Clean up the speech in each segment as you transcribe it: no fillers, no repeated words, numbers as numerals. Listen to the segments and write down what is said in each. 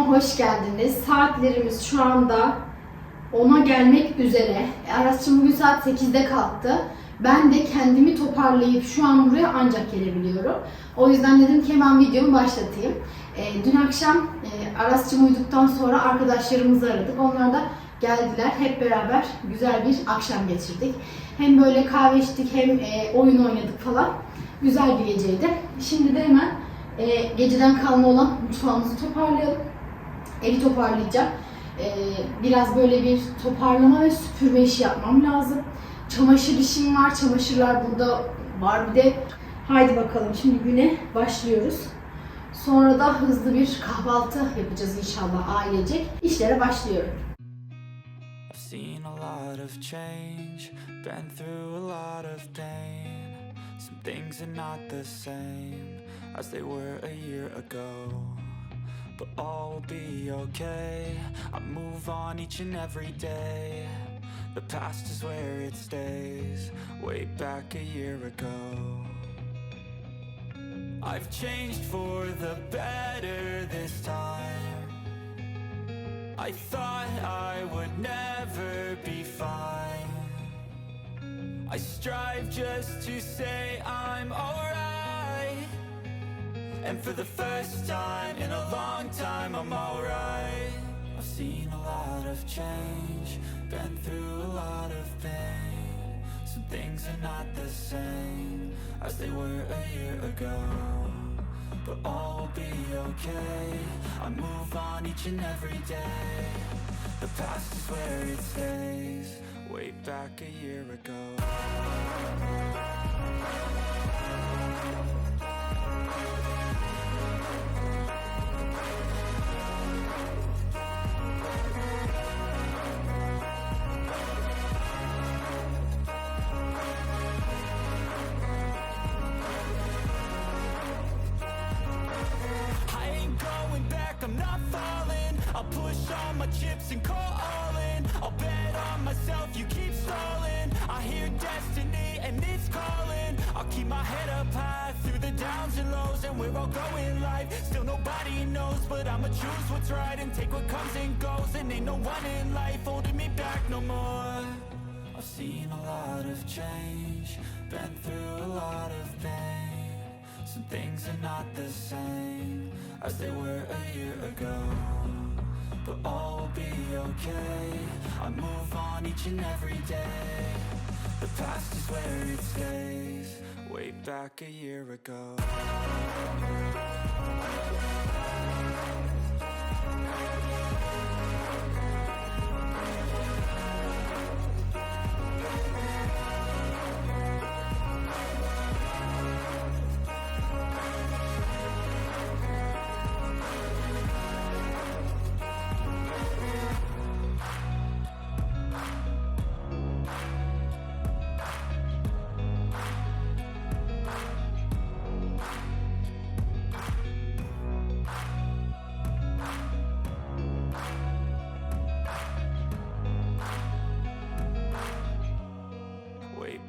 hoş geldiniz. Saatlerimiz şu anda 10'a gelmek üzere. Araççım bugün saat 8'de kalktı. Ben de kendimi toparlayıp şu an buraya ancak gelebiliyorum. O yüzden dedim ki hemen videomu başlatayım. Dün akşam Aras'cığım uyuduktan sonra arkadaşlarımızı aradık. Onlar da geldiler. Hep beraber güzel bir akşam geçirdik. Hem böyle kahve içtik hem oyun oynadık falan. Güzel bir geceydi. Şimdi de hemen geceden kalma olan mutfağımızı toparlayalım. Evi toparlayacağım. Biraz böyle bir toparlama ve süpürme işi yapmam lazım. Çamaşır işim var. Çamaşırlar burada var bir de. Haydi bakalım şimdi güne başlıyoruz. Sonra da hızlı bir kahvaltı yapacağız inşallah ailecek. İşlere başlıyorum. I've seen a lot of change, been through a lot of pain. Some things are not the same as they were a year ago. But all will be okay. I move on each and every day. The past is where it stays, way back a year ago. I've changed for the better this time. I thought I would never be fine. I strive just to say I'm alright. And for the first time in a long time I'm alright. I've seen a lot of change, been through a lot of pain. Some things are not the same as they were a year ago. But all will be okay. I move on each and every day. The past is where it stays, way back a year ago. I'm not falling. I'll push all my chips and call all in. I'll bet on myself, you keep stalling. I hear destiny and it's calling. I'll keep my head up high through the downs and lows. And we're all going life, still nobody knows. But I'ma choose what's right and take what comes and goes. And ain't no one in life holding me back no more. I've seen a lot of change, been through a lot of pain. Some things are not the same as they were a year ago. But all will be okay. I move on each and every day. The past is where it stays, way back a year ago.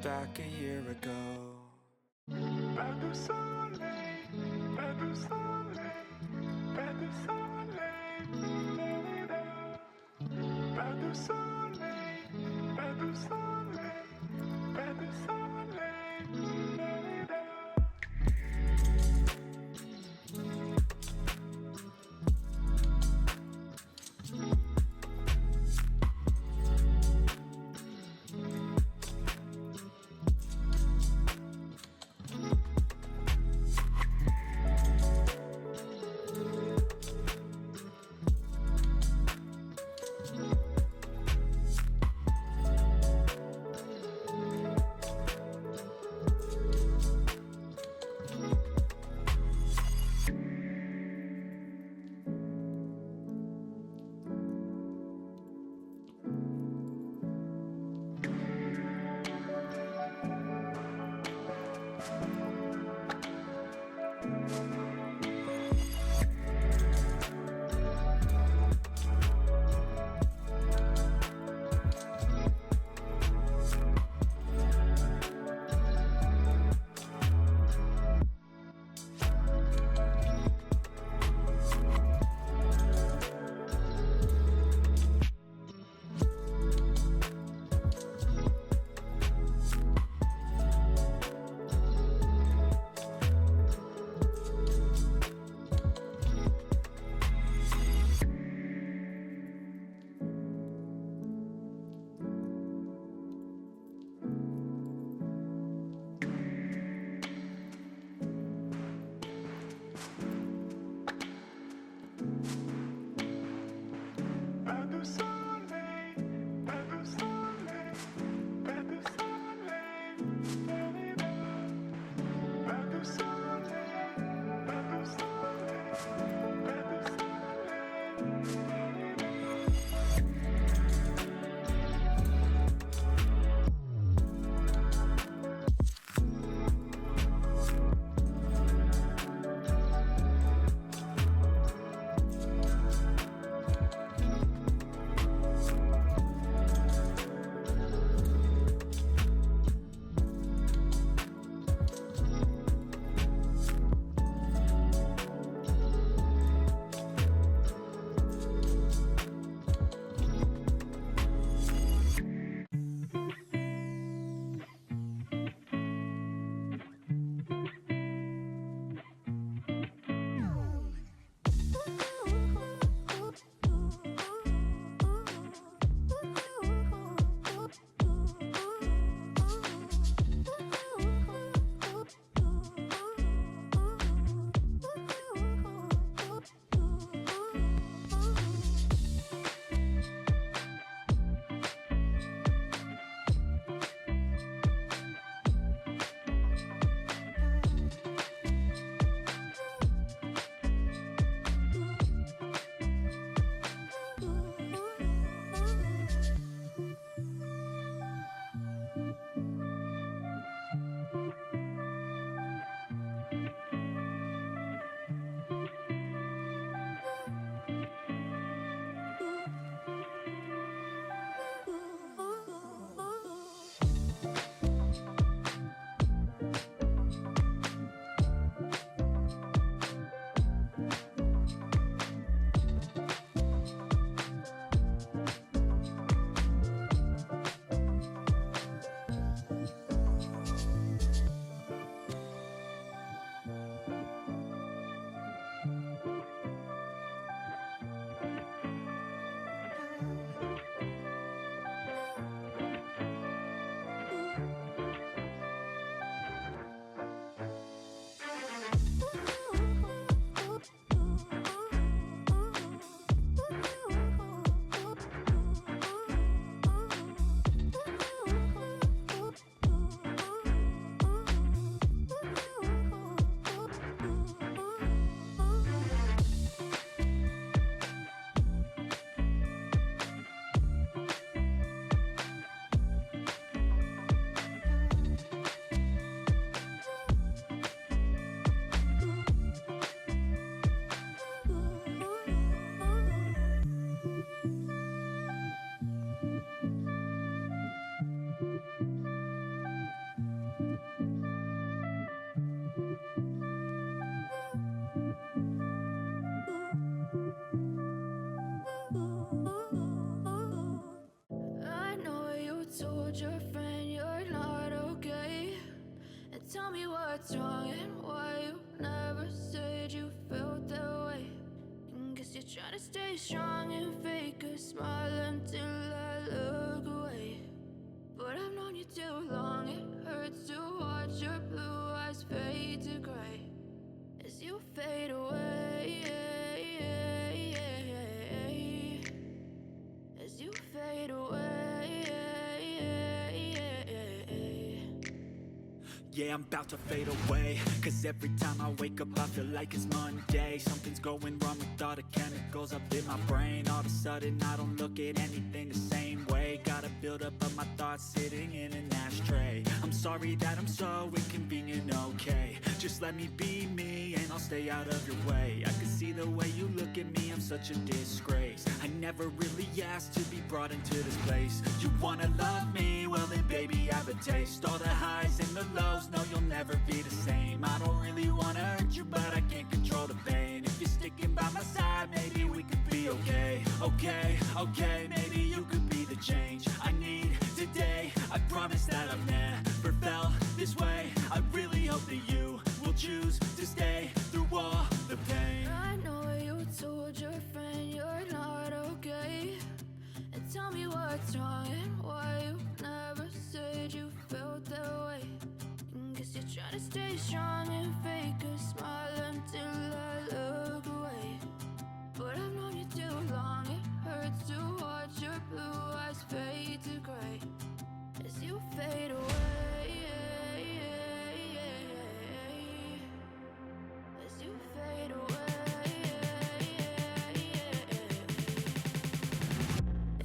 Back a year ago. Pas de soleil, pas de soleil, pas de soleil, pas de soleil, pas de soleil, pas de soleil. try to stay strong and fake a smile until I look away. But I've known you too long, it hurts to watch your blue eyes fade to gray as you fade away. As you fade away. Yeah, I'm about to fade away, cause every time I wake up I feel like it's Monday. Something's going wrong with all the chemicals up in my brain. All of a sudden I don't look at anything the same way. Gotta build up of my thoughts sitting in an ashtray. I'm sorry that I'm so inconvenient, okay. Just let me be me and I'll stay out of your way. I can see the way you look at me, I'm such a disgrace. I never really asked to be brought into this place. You wanna love me? Well then baby, have a taste. All the highs and the lows, no, you'll never be the same. I don't really wanna hurt you, but I can't control the pain. If you're sticking by my side, maybe we could be okay. Okay, maybe you could be the change I need today. I promise that I've never felt this way. I really hope that you will choose to stay through all the pain. I know you told your friend you're not okay, and tell me what's wrong and why you never said you felt that way. Guess you're trying to stay strong and fake a smile until I look away. But I've known you too long, it hurts to watch your blue eyes fade to gray as you fade away. As you fade away.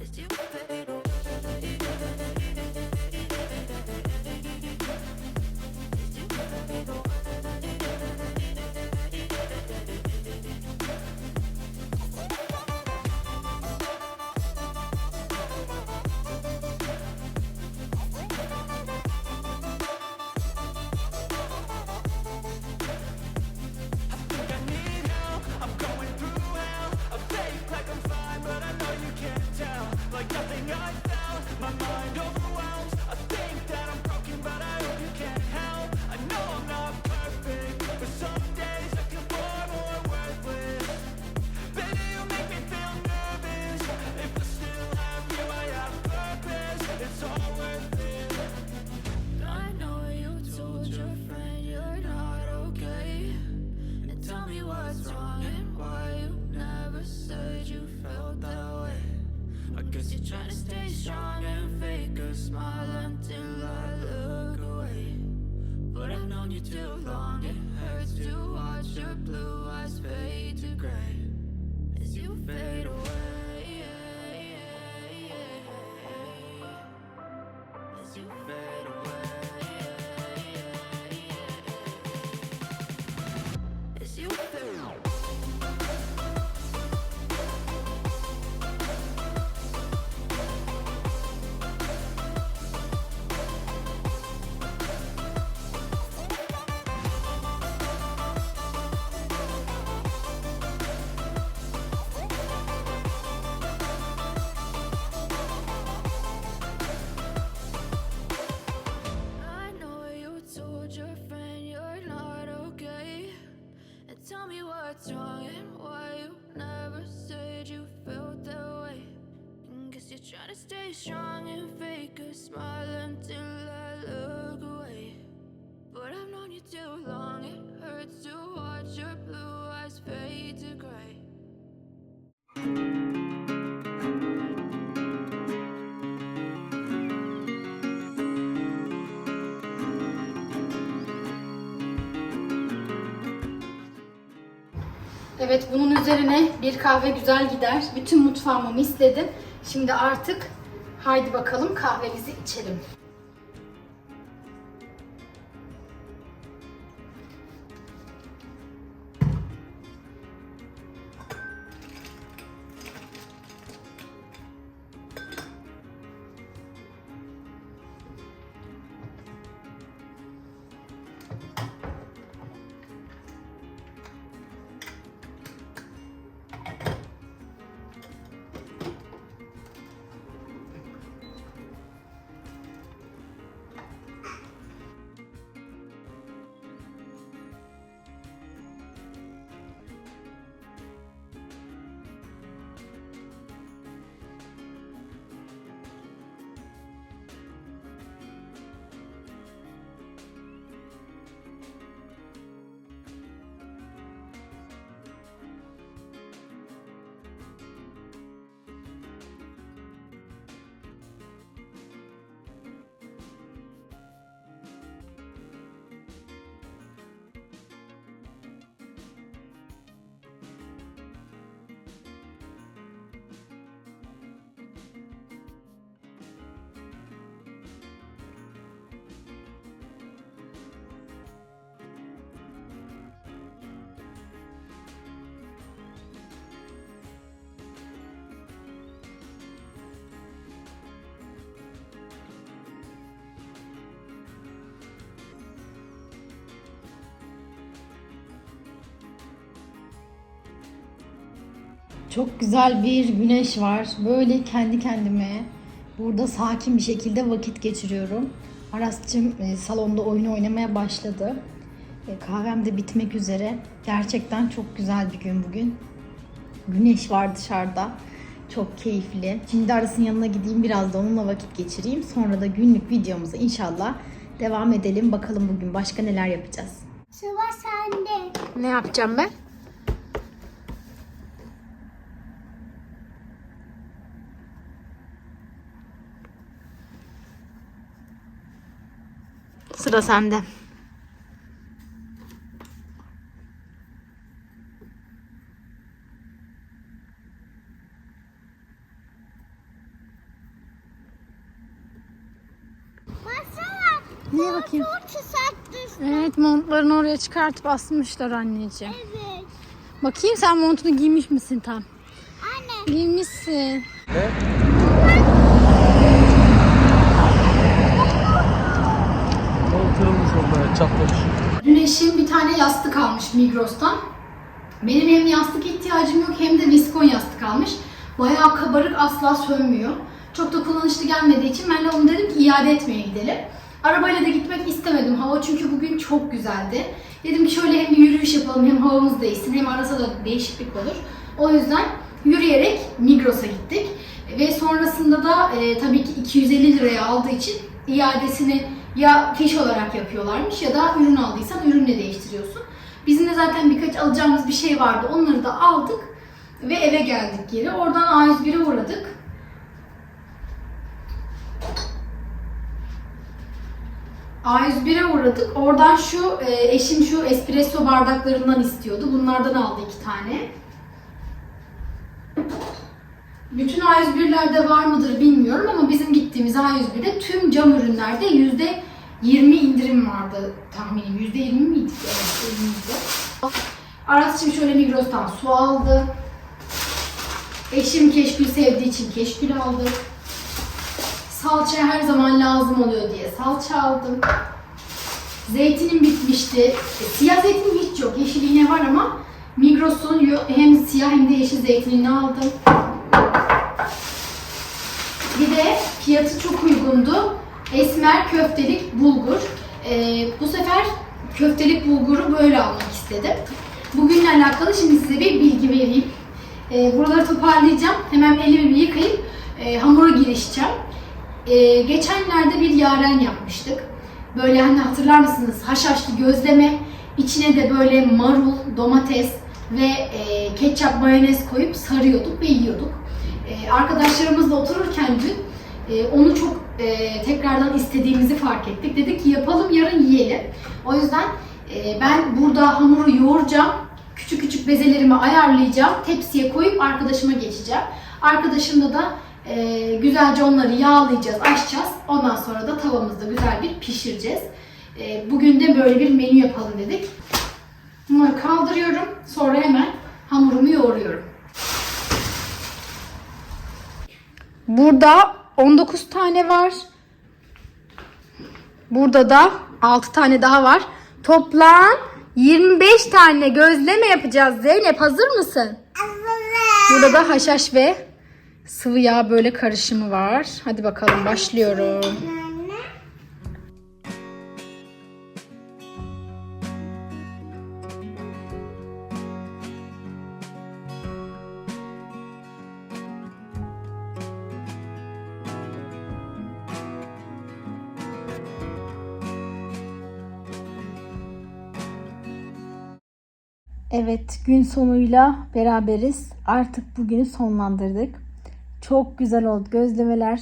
As you fade away. Trying to stay strong and fake a smile until I look away. But I've known you too long, it hurts to watch your blue eyes fade to gray as you fade away. As you fade away. As you fade away. Tell me what's wrong and why you never said you felt that way. Guess you're trying to stay strong and fake a smile until I look away. But I've known you too long, it hurts to watch your blue eyes fade to gray. Evet, bunun üzerine bir kahve güzel gider. Bütün mutfağımı misledim. Şimdi artık haydi bakalım kahvemizi içelim. Çok güzel bir güneş var. Böyle kendi kendime burada sakin bir şekilde vakit geçiriyorum. Aras'cığım salonda oyun oynamaya başladı. Kahvem de bitmek üzere. Gerçekten çok güzel bir gün bugün. Güneş var dışarıda. Çok keyifli. Şimdi Aras'ın yanına gideyim, biraz da onunla vakit geçireyim. Sonra da günlük videomuza inşallah devam edelim. Bakalım bugün başka neler yapacağız. Sıra sende. Ne yapacağım ben? Sıra sende. Baksana. Niye bakayım? Çok çıkarttı. Evet, montlarını oraya çıkartıp asmışlar anneciğim. Evet. Bakayım, sen montunu giymiş misin tam? Anne. Giymişsin. Kırılmış orada, çatlamış. Dün eşim bir tane yastık almış Migros'tan. Benim hem yastık ihtiyacım yok hem de viskon yastık almış. Bayağı kabarık, asla sönmüyor. Çok da kullanışlı gelmediği için ben de onu dedim ki iade etmeye gidelim. Arabayla da gitmek istemedim. Hava çünkü bugün çok güzeldi. Dedim ki şöyle hem bir yürüyüş yapalım, hem havamız değişsin, hem arasa da değişiklik olur. O yüzden yürüyerek Migros'a gittik. Ve sonrasında da tabii ki 250 liraya aldığı için iadesini ya fiş olarak yapıyorlarmış ya da ürün aldıysan ürünle değiştiriyorsun. Bizim de zaten birkaç alacağımız bir şey vardı. Onları da aldık ve eve geldik geri. Oradan A101'e uğradık. A101'e uğradık. Oradan eşim şu espresso bardaklarından istiyordu. Bunlardan aldı 2 tane. Bütün A101'lerde var mıdır bilmiyorum ama bizim gittiğimiz A101'de tüm cam ürünlerde %20 indirim vardı tahminim. %20 miydi? Evet, 20'ydi. Aras'cığım şöyle Migros'tan su aldı. Eşim keşkül sevdiği için keşkül aldı. Salça her zaman lazım oluyor diye salça aldım. Zeytinim bitmişti. Siyah zeytinim hiç yok. Yeşil yine var ama Migros'un hem siyah hem de yeşil zeytinini aldım. Bir de fiyatı çok uygundu. Esmer köftelik bulgur. Bu sefer köftelik bulguru böyle almak istedim. Bugünle alakalı şimdi size bir bilgi vereyim. Buraları toparlayacağım. Hemen elimi bir yıkayıp hamura girişeceğim. Geçenlerde bir yaren yapmıştık. Böyle hani hatırlar mısınız? Haşhaşlı gözleme. İçine de böyle marul, domates ve ketçap, mayonez koyup sarıyorduk ve yiyorduk. Arkadaşlarımızla otururken dün onu çok tekrardan istediğimizi fark ettik. Dedik ki yapalım, yarın yiyelim. O yüzden ben burada hamuru yoğuracağım. Küçük küçük bezelerimi ayarlayacağım. Tepsiye koyup arkadaşıma geçeceğim. Arkadaşımla da güzelce onları yağlayacağız, açacağız. Ondan sonra da tavamızda güzel bir pişireceğiz. Bugün de böyle bir menü yapalım dedik. Bunları kaldırıyorum. Sonra hemen hamurumu yoğuruyorum. Burada 19 tane var. Burada da 6 tane daha var. Toplam 25 tane gözleme yapacağız. Zeynep, hazır mısın? Burada da haşhaş ve sıvı yağ böyle karışımı var. Hadi bakalım, başlıyorum. Evet, gün sonuyla beraberiz. Artık bugünü sonlandırdık. Çok güzel oldu gözlemeler.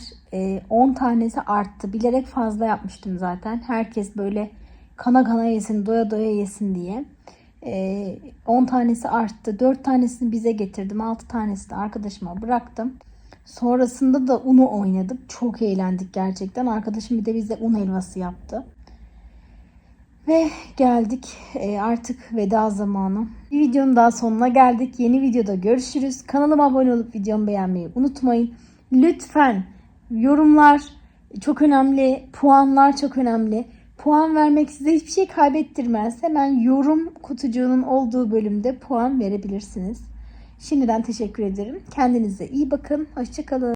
10 tanesi arttı. Bilerek fazla yapmıştım zaten. Herkes böyle kana kana yesin, doya doya yesin diye. 10 tanesi arttı. 4 tanesini bize getirdim. 6 tanesini arkadaşıma bıraktım. Sonrasında da unu oynadık. Çok eğlendik gerçekten. Arkadaşım bir de bize un helvası yaptı. Ve geldik artık veda zamanı. Bir videonun daha sonuna geldik. Yeni videoda görüşürüz. Kanalıma abone olup videomu beğenmeyi unutmayın. Lütfen yorumlar çok önemli. Puanlar çok önemli. Puan vermek size hiçbir şey kaybettirmez. Hemen yorum kutucuğunun olduğu bölümde puan verebilirsiniz. Şimdiden teşekkür ederim. Kendinize iyi bakın. Hoşça kalın.